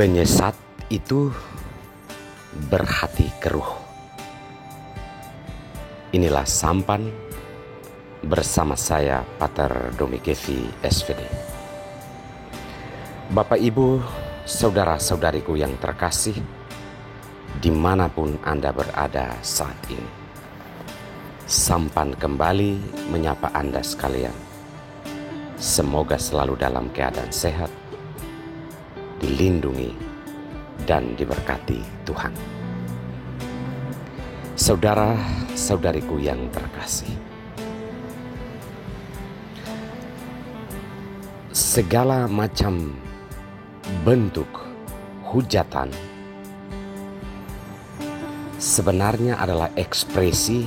Penyesat itu berhati keruh. Inilah sampan bersama saya, Pater Domikevi SVD. Bapak Ibu, saudara-saudariku yang terkasih, dimanapun Anda berada saat ini, sampan kembali menyapa Anda sekalian. Semoga selalu dalam keadaan sehat, dilindungi dan diberkati Tuhan. Saudara-saudariku yang terkasih, segala macam bentuk hujatan sebenarnya adalah ekspresi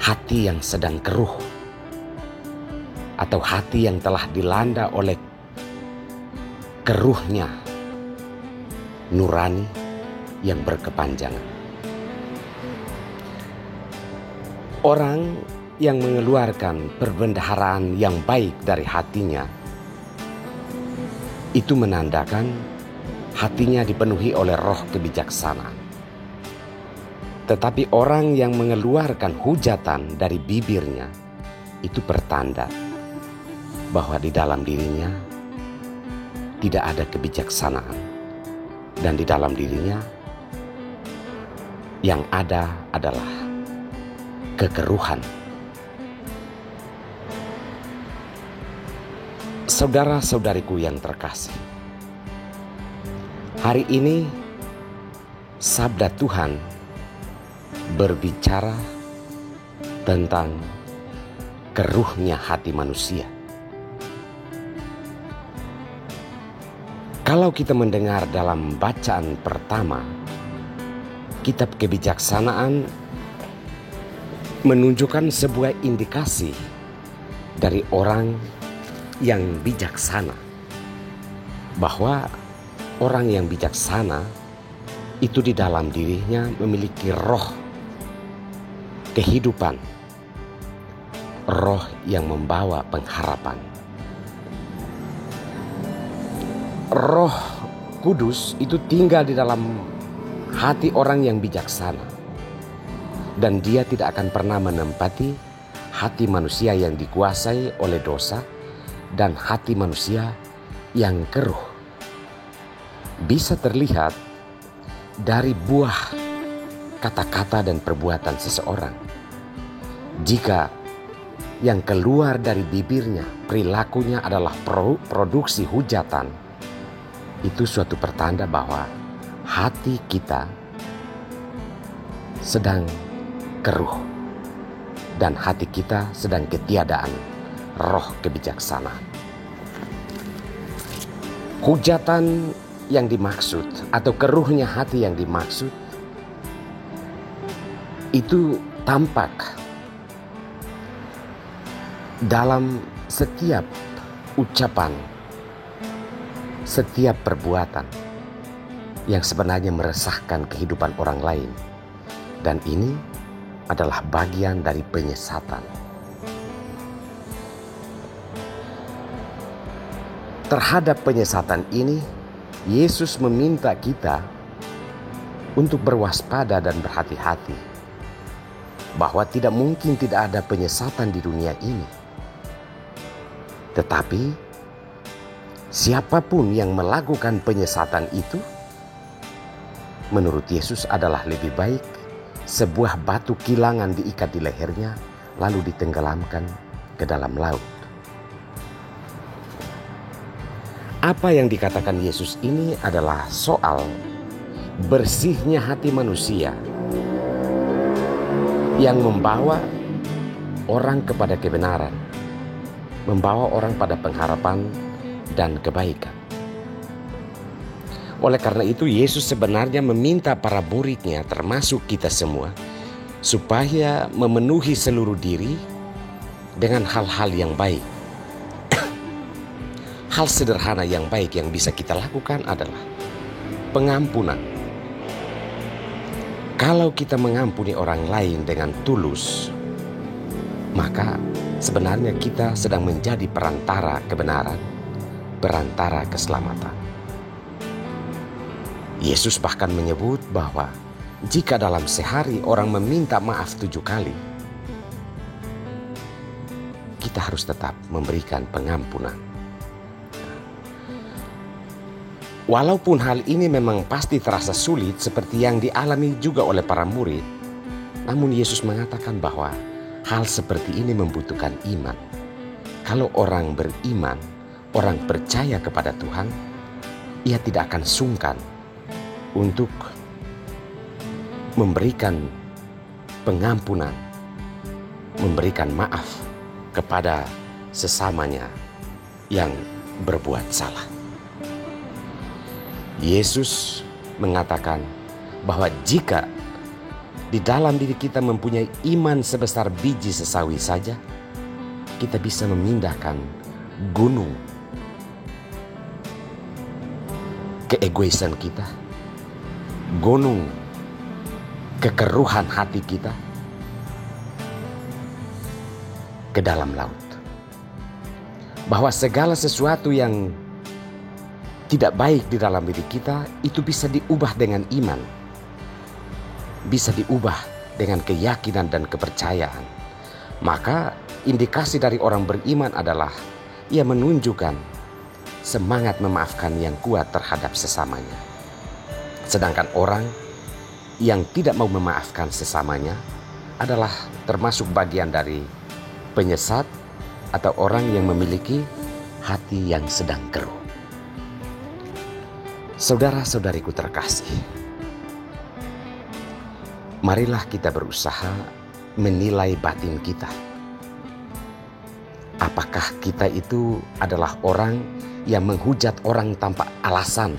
hati yang sedang keruh atau hati yang telah dilanda oleh keruhnya nurani yang berkepanjangan. Orang yang mengeluarkan perbendaharaan yang baik dari hatinya itu menandakan hatinya dipenuhi oleh roh kebijaksanaan. Tetapi orang yang mengeluarkan hujatan dari bibirnya itu pertanda bahwa di dalam dirinya tidak ada kebijaksanaan, dan di dalam dirinya yang ada adalah kekeruhan. Saudara-saudariku yang terkasih, hari ini sabda Tuhan berbicara tentang keruhnya hati manusia. Kalau kita mendengar dalam bacaan pertama, kitab kebijaksanaan menunjukkan sebuah indikasi dari orang yang bijaksana, bahwa orang yang bijaksana itu di dalam dirinya memiliki roh kehidupan, roh yang membawa pengharapan. Roh Kudus itu tinggal di dalam hati orang yang bijaksana, dan dia tidak akan pernah menempati hati manusia yang dikuasai oleh dosa dan hati manusia yang keruh. Bisa terlihat dari buah kata-kata dan perbuatan seseorang. Jika yang keluar dari bibirnya, perilakunya adalah produksi hujatan, itu suatu pertanda bahwa hati kita sedang keruh dan hati kita sedang ketiadaan roh kebijaksanaan. Hujatan yang dimaksud atau keruhnya hati yang dimaksud itu tampak dalam setiap ucapan, setiap perbuatan yang sebenarnya meresahkan kehidupan orang lain, dan ini adalah bagian dari penyesatan. Terhadap penyesatan ini, Yesus meminta kita untuk berwaspada dan berhati-hati, bahwa tidak mungkin tidak ada penyesatan di dunia ini. Tetapi siapapun yang melakukan penyesatan itu, menurut Yesus adalah lebih baik sebuah batu kilangan diikat di lehernya lalu ditenggelamkan ke dalam laut. Apa yang dikatakan Yesus ini adalah soal bersihnya hati manusia yang membawa orang kepada kebenaran, membawa orang pada pengharapan dan kebaikan. Oleh karena itu, Yesus sebenarnya meminta para muridnya, termasuk kita semua, supaya memenuhi seluruh diri dengan hal-hal yang baik. Hal sederhana yang baik yang bisa kita lakukan adalah pengampunan. Kalau kita mengampuni orang lain dengan tulus, maka sebenarnya kita sedang menjadi perantara kebenaran, perantara keselamatan. Yesus bahkan menyebut bahwa jika dalam sehari orang meminta maaf 7 kali, kita harus tetap memberikan pengampunan. Walaupun hal ini memang pasti terasa sulit seperti yang dialami juga oleh para murid, namun Yesus mengatakan bahwa hal seperti ini membutuhkan iman. Kalau orang beriman, orang percaya kepada Tuhan, ia tidak akan sungkan untuk memberikan pengampunan, memberikan maaf kepada sesamanya yang berbuat salah. Yesus mengatakan bahwa jika di dalam diri kita mempunyai iman sebesar biji sesawi saja, kita bisa memindahkan gunung keegoisan kita, gunung kekeruhan hati kita ke dalam laut. Bahwa segala sesuatu yang tidak baik di dalam diri kita itu bisa diubah dengan iman, bisa diubah dengan keyakinan dan kepercayaan. Maka indikasi dari orang beriman adalah ia menunjukkan semangat memaafkan yang kuat terhadap sesamanya. Sedangkan orang yang tidak mau memaafkan sesamanya adalah termasuk bagian dari penyesat atau orang yang memiliki hati yang sedang keruh. Saudara-saudariku terkasih, marilah kita berusaha menilai batin kita. Apakah kita itu adalah orang yang menghujat orang tanpa alasan,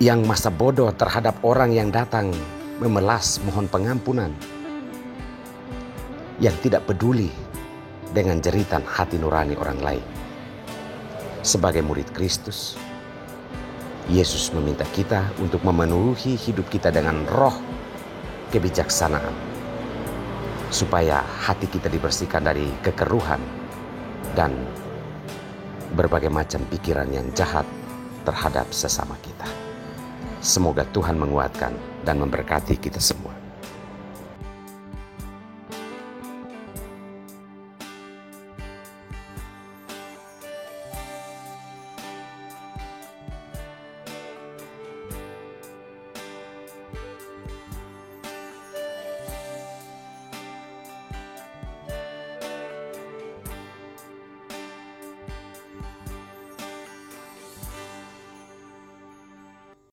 yang masa bodoh terhadap orang yang datang memelas mohon pengampunan, yang tidak peduli dengan jeritan hati nurani orang lain? Sebagai murid Kristus, Yesus meminta kita untuk memenuhi hidup kita dengan roh kebijaksanaan, supaya hati kita dibersihkan dari kekeruhan dan berbagai macam pikiran yang jahat terhadap sesama kita. Semoga Tuhan menguatkan dan memberkati kita semua.